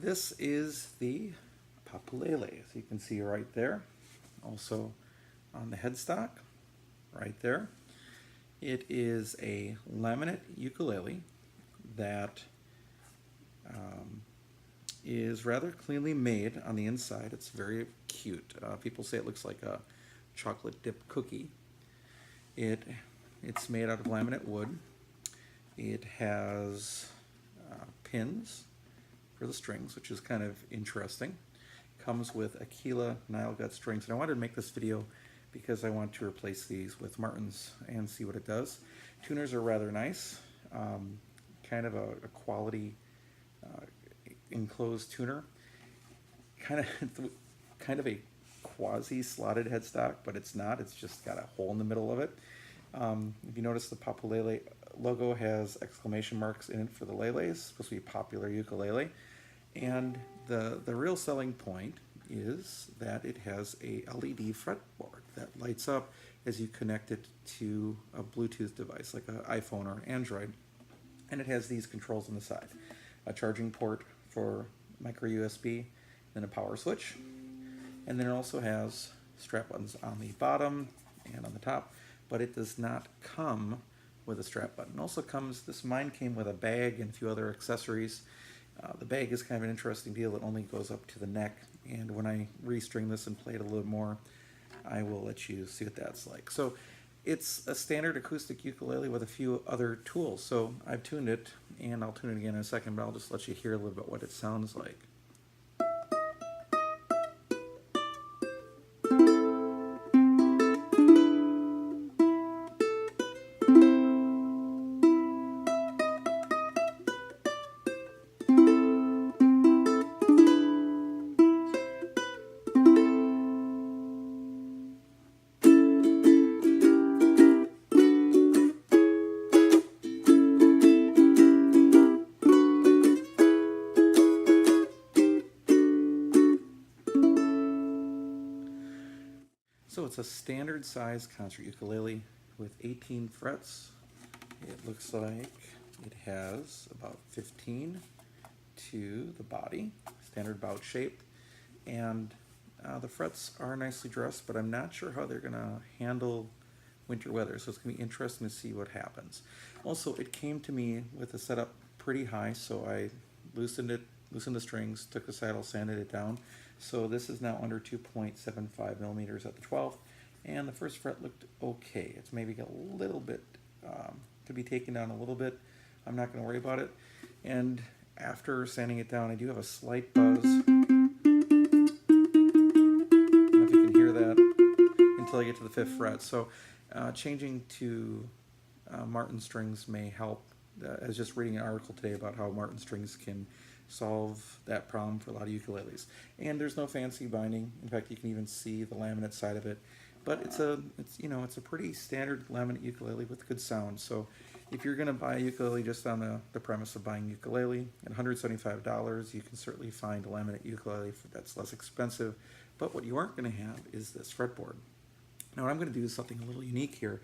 This is the Populele, as you can see right there. Also on the headstock, right there. It is a laminate ukulele that is rather cleanly made on the inside. It's very cute. People say it looks like a chocolate dipped cookie. It's made out of laminate wood. It has pins for the strings, which is kind of interesting. Comes with Aquila Nile gut strings, and I wanted to make this video because I want to replace these with Martins and see what it does. Tuners are rather nice, kind of a quality enclosed tuner, kind of a quasi slotted headstock, but it's not. It's just got a hole in the middle of it. If you notice, the Populele logo has exclamation marks in it for the lele. It's supposed to be popular ukulele. And the real selling point is that it has a LED fretboard that lights up as you connect it to a Bluetooth device like an iPhone or Android. And it has these controls on the side. A charging port for micro USB, then a power switch. And then it also has strap buttons on the bottom and on the top, but it does not come with a strap button. It also comes, mine came with a bag and a few other accessories. The bag is kind of an interesting deal. It only goes up to the neck, and when I restring this and play it a little more, I will let you see what that's like. So it's a standard acoustic ukulele with a few other tools. So I've tuned it, and I'll tune it again in a second, but I'll just let you hear a little bit what it sounds like. So it's a standard size concert ukulele with 18 frets. It looks like it has about 15 to the body, standard bout shaped, and the frets are nicely dressed, but I'm not sure how they're gonna handle winter weather, so it's gonna be interesting to see what happens. Also, it came to me with a setup pretty high, so I loosened the strings, took the saddle, sanded it down. So this is now under 2.75 millimeters at the 12th, and the first fret looked okay. It's maybe got a little bit to be taken down a little bit. I'm not going to worry about it. And after sanding it down, I do have a slight buzz. I don't know if you can hear that until I get to the 5th fret. So changing to Martin strings may help. I was just reading an article today about how Martin strings can solve that problem for a lot of ukuleles. And there's no fancy binding. In fact, you can even see the laminate side of it. But it's a pretty standard laminate ukulele with good sound. So if you're going to buy a ukulele just on the premise of buying ukulele at $175, you can certainly find a laminate ukulele that's less expensive. But what you aren't going to have is this fretboard. Now what I'm going to do is something a little unique here.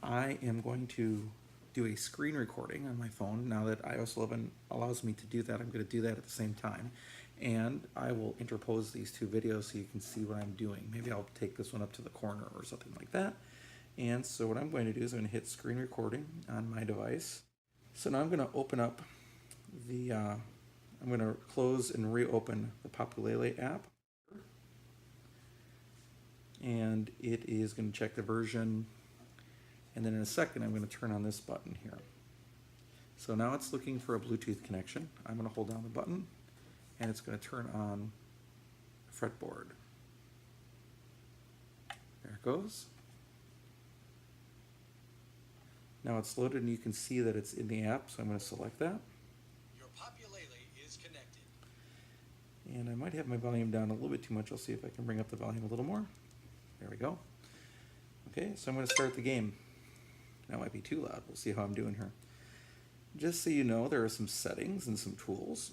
I am going to do a screen recording on my phone. Now that iOS 11 allows me to do that, I'm going to do that at the same time. And I will interpose these two videos so you can see what I'm doing. Maybe I'll take this one up to the corner or something like that. And so what I'm going to do is I'm going to hit screen recording on my device. So now I'm going to open up I'm going to close and reopen the Populele app. And it is going to check the version. And then in a second, I'm going to turn on this button here. So now it's looking for a Bluetooth connection. I'm going to hold down the button, and it's going to turn on the fretboard. There it goes. Now it's loaded, and you can see that it's in the app, so I'm going to select that. Your Populele is connected. And I might have my volume down a little bit too much. I'll see if I can bring up the volume a little more. There we go. Okay, so I'm going to start the game. That might be too loud. We'll see how I'm doing here. Just so you know, there are some settings and some tools.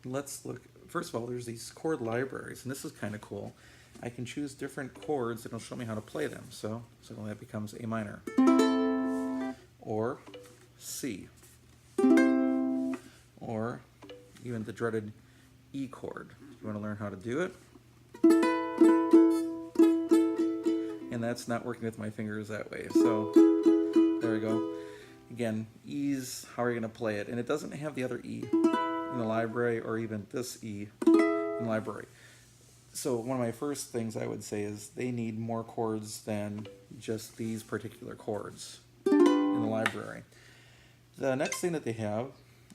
Let's look. First of all, there's these chord libraries, and this is kind of cool. I can choose different chords, and it'll show me how to play them. So that becomes A minor, or C, or even the dreaded E chord. If you want to learn how to do it. And that's not working with my fingers that way. So there we go. Again, E's, how are you going to play it? And it doesn't have the other E in the library or even this E in the library. So one of my first things I would say is they need more chords than just these particular chords in the library. The next thing that they have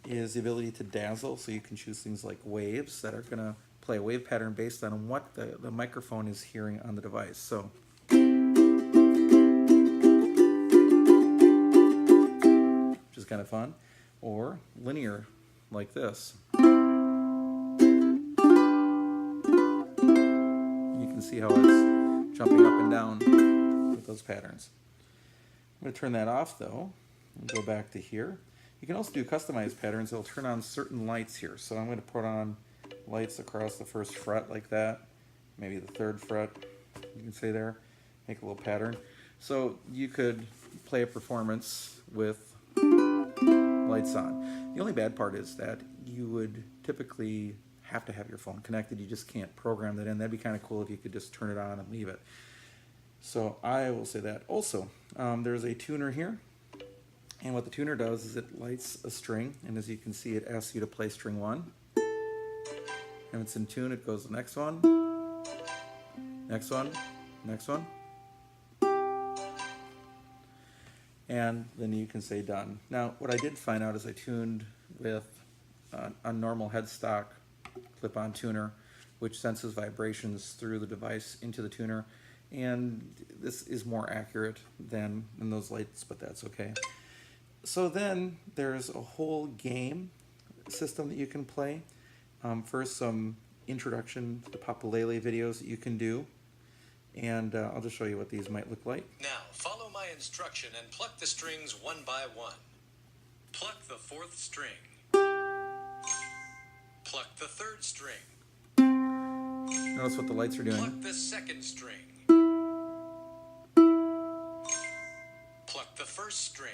is the ability to dazzle, so you can choose things like waves that are going to play a wave pattern based on what the microphone is hearing on the device. So which is kind of fun. Or linear, like this. You can see how it's jumping up and down with those patterns. I'm going to turn that off though and go back to here. You can also do customized patterns. It'll turn on certain lights here. So I'm going to put on lights across the first fret like that, maybe the third fret, you can say there, make a little pattern. So you could play a performance with lights on. The only bad part is that you would typically have to have your phone connected. You just can't program that in. That'd be kind of cool if you could just turn it on and leave it. So I will say that. Also, there's a tuner here. And what the tuner does is it lights a string, and as you can see, it asks you to play string 1. And it's in tune, it goes to the next one, next one, next one. And then you can say done. Now, what I did find out is I tuned with a normal headstock clip-on tuner, which senses vibrations through the device into the tuner. And this is more accurate than those lights, but that's okay. So then there's a whole game system that you can play. First, some introduction to the Populele videos that you can do. And I'll just show you what these might look like. Now, follow my instruction and pluck the strings one by one. Pluck the 4th string. Pluck the 3rd string. Notice what the lights are doing. Pluck the 2nd string. Pluck the 1st string.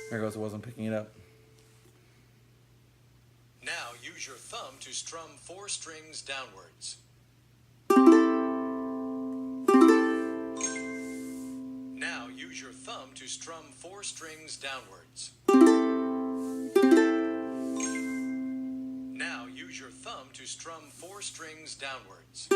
There goes, it wasn't picking it up. Now use your thumb to strum 4 strings downwards. Now use your thumb to strum 4 strings downwards. Now use your thumb to strum 4 strings downwards.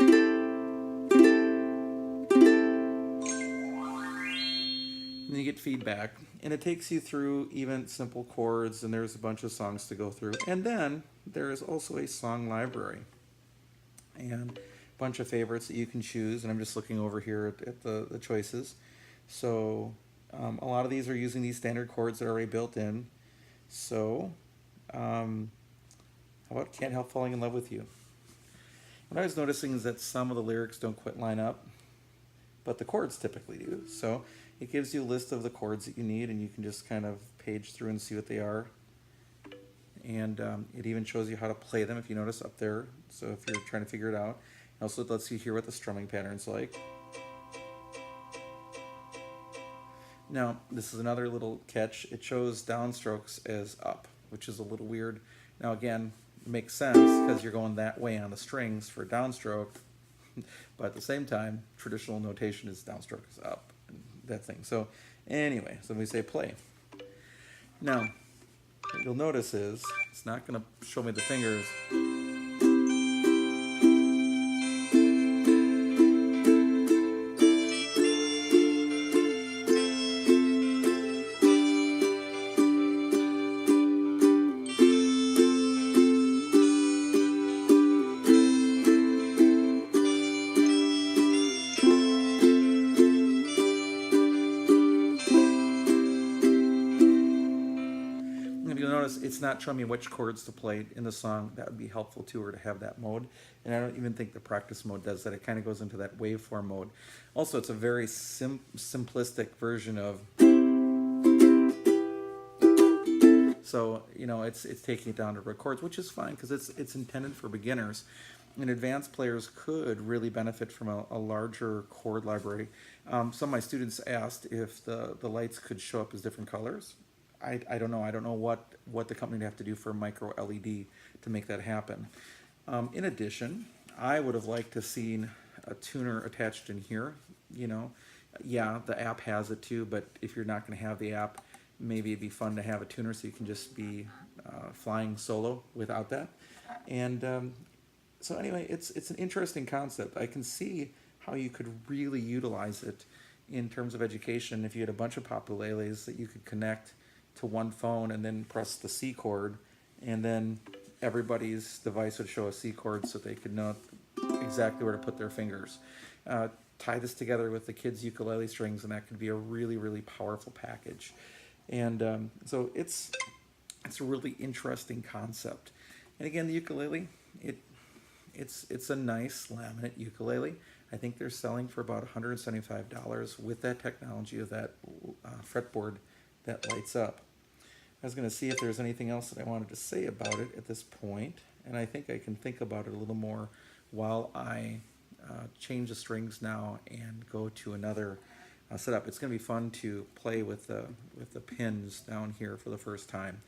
And then you get feedback, and it takes you through even simple chords, and there's a bunch of songs to go through. And then there is also a song library and a bunch of favorites that you can choose. And I'm just looking over here at the choices. So a lot of these are using these standard chords that are already built in. So how about Can't Help Falling in Love with You? What I was noticing is that some of the lyrics don't quite line up, but the chords typically do. So it gives you a list of the chords that you need, and you can just kind of page through and see what they are. And it even shows you how to play them, if you notice up there, so if you're trying to figure it out. It also lets you hear what the strumming pattern's like. Now, this is another little catch. It shows downstrokes as up, which is a little weird. Now again, it makes sense because you're going that way on the strings for downstroke, but at the same time, traditional notation is downstroke is up. That thing. So anyway, so we say play. Now, what you'll notice is it's not going to show me the fingers. It's not showing me which chords to play in the song. That would be helpful too, or to have that mode. And I don't even think the practice mode does that. It kind of goes into that waveform mode. Also, it's a very simplistic version of. So you know, it's taking it down to chords, which is fine because it's intended for beginners. and advanced players could really benefit from a larger chord library. Some of my students asked if the lights could show up as different colors. I don't know. I don't know what the company would have to do for micro LED to make that happen. In addition, I would have liked to seen a tuner attached in here. You know, yeah, the app has it too, but if you're not going to have the app, maybe it'd be fun to have a tuner so you can just be flying solo without that. And so anyway, it's an interesting concept. I can see how you could really utilize it in terms of education if you had a bunch of populeles that you could connect to one phone and then press the C chord, and then everybody's device would show a C chord so they could know exactly where to put their fingers. Tie this together with the kids' ukulele strings, and that could be a really, really powerful package. And so it's a really interesting concept. And again, the ukulele, it's a nice laminate ukulele. I think they're selling for about $175 with that technology of that fretboard that lights up. I was going to see if there's anything else that I wanted to say about it at this point, and I think I can think about it a little more while I change the strings now and go to another setup. It's going to be fun to play with the pins down here for the first time.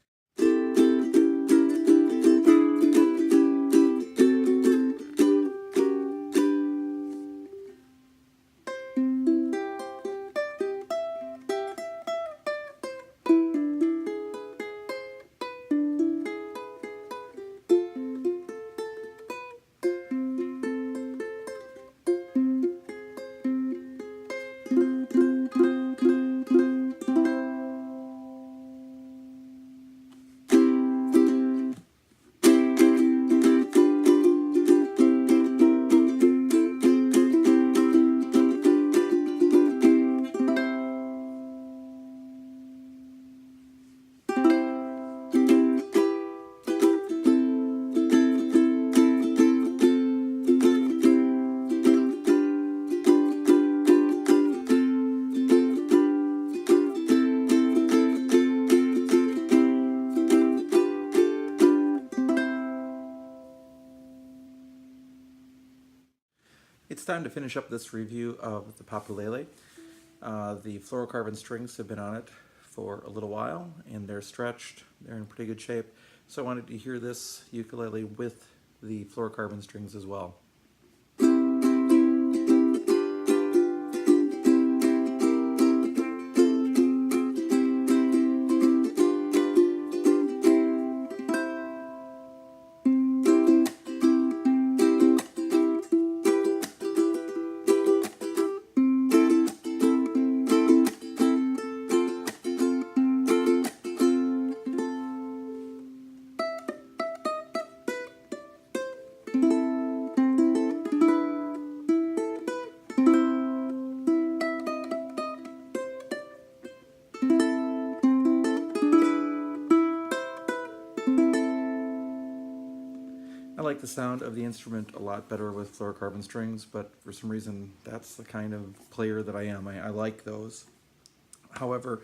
It's time to finish up this review of the Populele. The fluorocarbon strings have been on it for a little while, and they're stretched. They're in pretty good shape. So I wanted to hear this ukulele with the fluorocarbon strings as well. I like the sound of the instrument a lot better with fluorocarbon strings, but for some reason that's the kind of player that I am. I like those. However,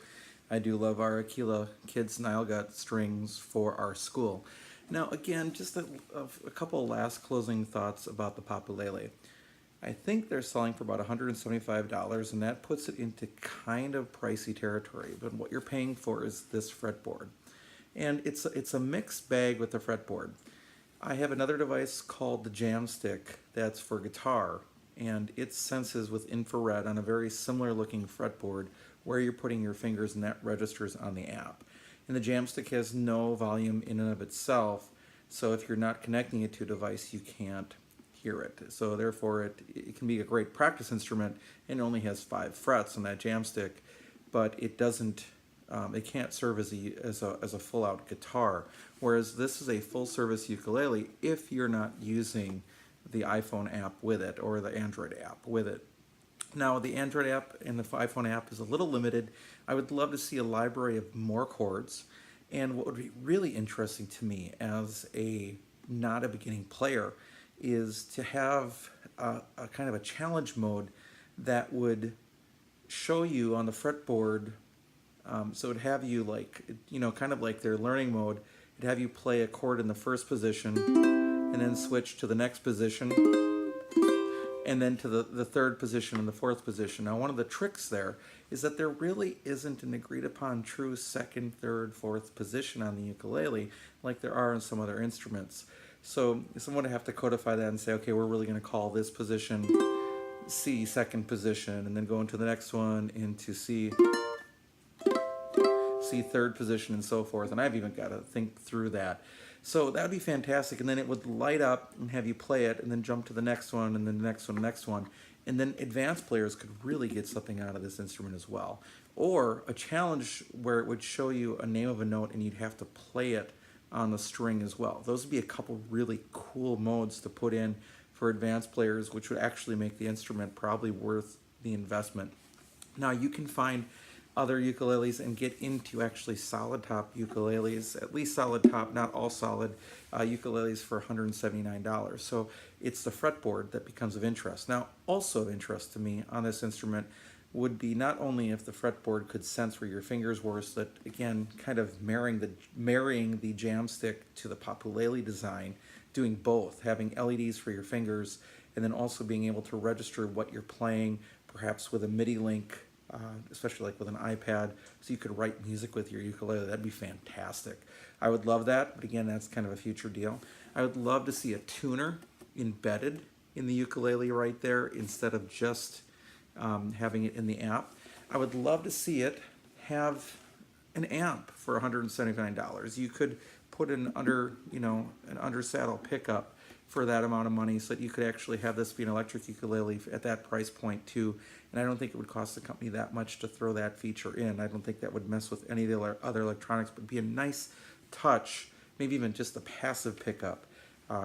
I do love our Aquila Kids Nile Gut strings for our school. Now again, just a couple of last closing thoughts about the Populele. I think they're selling for about $175, and that puts it into kind of pricey territory, but what you're paying for is this fretboard. And it's a mixed bag with the fretboard. I have another device called the Jamstick that's for guitar, and it senses with infrared on a very similar looking fretboard where you're putting your fingers, and that registers on the app. And the Jamstick has no volume in and of itself, so if you're not connecting it to a device, you can't hear it. So therefore it can be a great practice instrument, and it only has 5 frets on that Jamstick, but it doesn't it can't serve as a full-out guitar, whereas this is a full-service ukulele if you're not using the iPhone app with it or the Android app with it. Now, the Android app and the iPhone app is a little limited. I would love to see a library of more chords, and what would be really interesting to me as not a beginning player is to have a kind of a challenge mode that would show you on the fretboard. So it'd have you kind of like their learning mode. It'd have you play a chord in the first position, and and then switch to the next position, and then to the third position and the fourth position. Now, one of the tricks there is that there really isn't an agreed upon true second, third, fourth position on the ukulele like there are in some other instruments. So someone would have to codify that and say, okay, we're really going to call this position C, second position, and then go into the next one into C, third position, and so forth. And I've even got to think through that. So that would be fantastic. And then it would light up and have you play it, and then jump to the next one, and then the next one, next one. And then advanced players could really get something out of this instrument as well. Or a challenge where it would show you a name of a note and you'd have to play it on the string as well. Those would be a couple really cool modes to put in for advanced players, which would actually make the instrument probably worth the investment. Now, you can find other ukuleles and get into actually solid top ukuleles, at least solid top, not all solid, ukuleles for $179. So it's the fretboard that becomes of interest. Now, also of interest to me on this instrument would be not only if the fretboard could sense where your fingers were, so that, again, kind of marrying the jamstick to the Populele design, doing both, having LEDs for your fingers, and then also being able to register what you're playing, perhaps with a MIDI link, especially like with an iPad, so you could write music with your ukulele. That'd be fantastic. I would love that, but again, that's kind of a future deal. I would love to see a tuner embedded in the ukulele right there instead of just having it in the app. I would love to see it have an amp for $179. You could put an under saddle pickup for that amount of money, so that you could actually have this be an electric ukulele at that price point too. And I don't think it would cost the company that much to throw that feature in. I don't think that would mess with any of the other electronics, but be a nice touch, maybe even just a passive pickup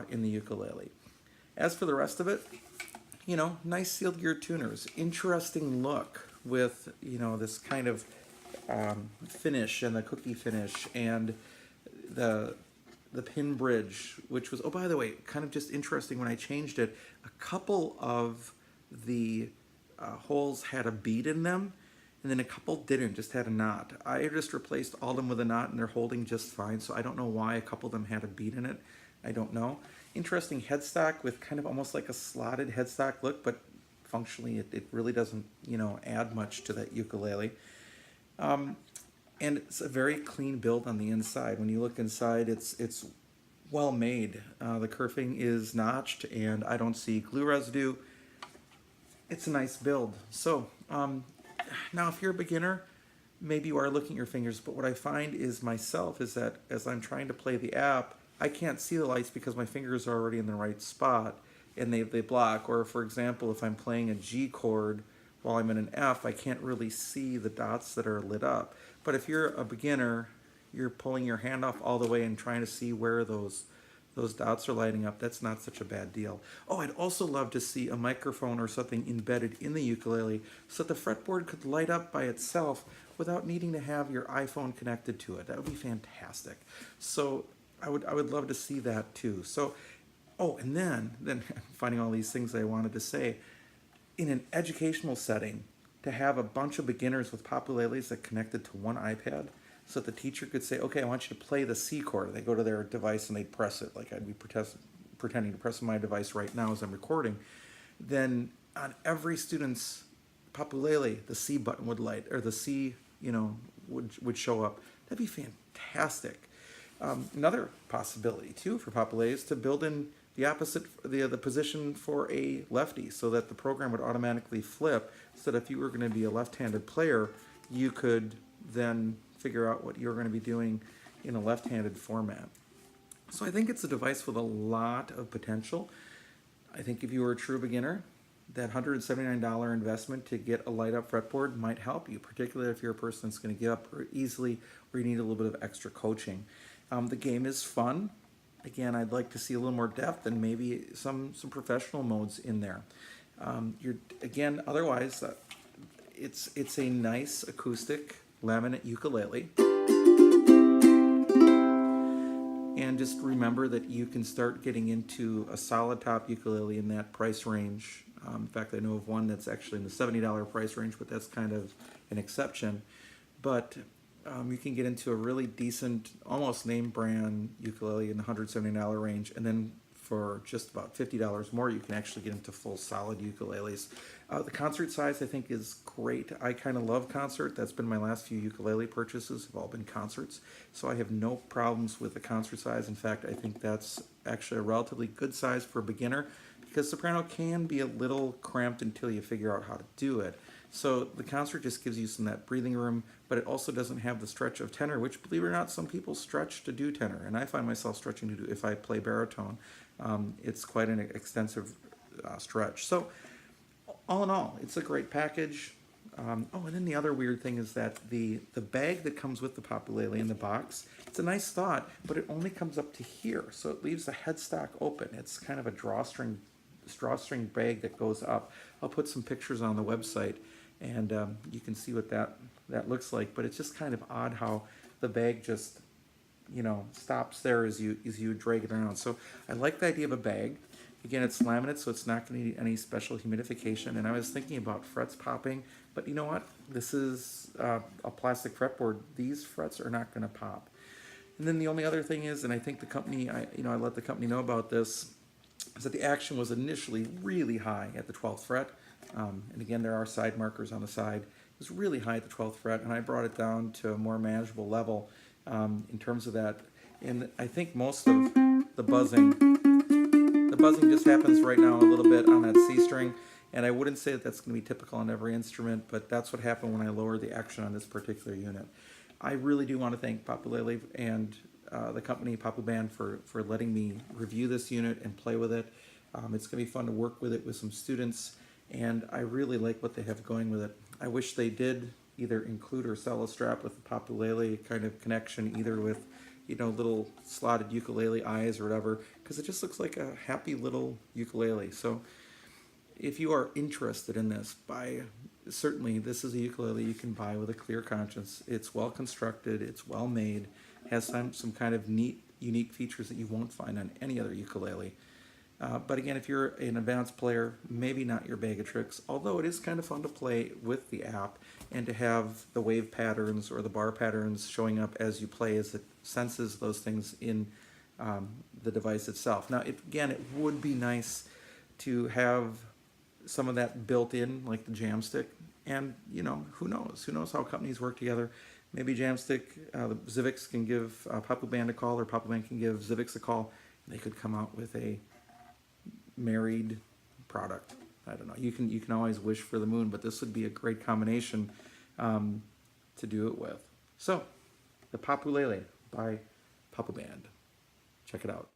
in the ukulele. As for the rest of it, nice sealed gear tuners, interesting look with, this kind of finish and the cookie finish and the pin bridge, which was, oh, by the way, kind of just interesting when I changed it, a couple of the holes had a bead in them, and then a couple didn't, just had a knot. I just replaced all of them with a knot, and they're holding just fine, so I don't know why a couple of them had a bead in it. I don't know. Interesting headstock with kind of almost like a slotted headstock look, but functionally it really doesn't, add much to that ukulele. And it's a very clean build on the inside. When you look inside, it's well made. The kerfing is notched, and I don't see glue residue. It's a nice build. So now, if you're a beginner, maybe you are looking at your fingers, but what I find is that as I'm trying to play the app, I can't see the lights because my fingers are already in the right spot and they block. Or, for example, if I'm playing a G chord while I'm in an F, I can't really see the dots that are lit up. But if you're a beginner, you're pulling your hand off all the way and trying to see where those dots are lighting up. That's not such a bad deal. Oh, I'd also love to see a microphone or something embedded in the ukulele so that the fretboard could light up by itself without needing to have your iPhone connected to it. That would be fantastic. So I would love to see that too. So, oh, and then finding all these things I wanted to say, in an educational setting, to have a bunch of beginners with Populeles that connected to one iPad, so that the teacher could say, okay, I want you to play the C chord. They go to their device and they press it, like I'd be pretending to press my device right now as I'm recording. Then on every student's Populele, the C button would light, or the C, would show up. That'd be fantastic. Another possibility too for Populele is to build in the opposite, the position for a lefty, so that the program would automatically flip, so that if you were going to be a left-handed player, you could then figure out what you're going to be doing in a left-handed format. So I think it's a device with a lot of potential. I think if you were a true beginner, that $179 investment to get a light-up fretboard might help you, particularly if you're a person that's going to give up easily or you need a little bit of extra coaching. The game is fun. Again, I'd like to see a little more depth and maybe some professional modes in there. Otherwise, it's a nice acoustic laminate ukulele. And just remember that you can start getting into a solid top ukulele in that price range. In fact, I know of one that's actually in the $70 price range, but that's kind of an exception. But you can get into a really decent, almost name brand ukulele in the $170 range, and then for just about $50 more, you can actually get into full solid ukuleles. The concert size I think is great. I kind of love concert. That's been my last few ukulele purchases, have all been concerts. So I have no problems with the concert size. In fact, I think that's actually a relatively good size for a beginner, because soprano can be a little cramped until you figure out how to do it. So the concert just gives you some of that breathing room, but it also doesn't have the stretch of tenor, which, believe it or not, some people stretch to do tenor, and I find myself stretching to do, if I play baritone, it's quite an extensive stretch. So all in all, it's a great package. And then the other weird thing is that the bag that comes with the Populele in the box, it's a nice thought, but it only comes up to here, so it leaves the headstock open. It's kind of a drawstring bag that goes up. I'll put some pictures on the website, and you can see what that looks like. But it's just kind of odd how the bag just, stops there as you drag it around. So I like the idea of a bag. Again, it's laminate, so it's not going to need any special humidification. And I was thinking about frets popping, but you know what? This is a plastic fretboard. These frets are not going to pop. And then the only other thing is, and I think the company, I let the company know about this, is that the action was initially really high at the 12th fret. And again, there are side markers on the side. It was really high at the 12th fret, and I brought it down to a more manageable level in terms of that. And I think most of the buzzing just happens right now a little bit on that C string. And I wouldn't say that that's going to be typical on every instrument, but that's what happened when I lowered the action on this particular unit. I really do want to thank Populele and the company Popuband for letting me review this unit and play with it. It's going to be fun to work with it with some students, and I really like what they have going with it. I wish they did either include or sell a strap with the Populele kind of connection, either with little slotted ukulele eyes or whatever, because it just looks like a happy little ukulele. So if you are interested in this, certainly this is a ukulele you can buy with a clear conscience. It's well constructed, it's well made, has some kind of neat, unique features that you won't find on any other ukulele. But again, if you're an advanced player, maybe not your bag of tricks, although it is kind of fun to play with the app and to have the wave patterns or the bar patterns showing up as you play, as it senses those things in the device itself. Now, again, it would be nice to have some of that built in, like the Jamstick, and who knows how companies work together. Maybe Jamstick, the Zivix can give Popuband a call, or Popuband can give Zivix a call, and they could come out with a married product. I don't know. You can always wish for the moon, but this would be a great combination to do it with. So, the Populele by Popuband. Check it out.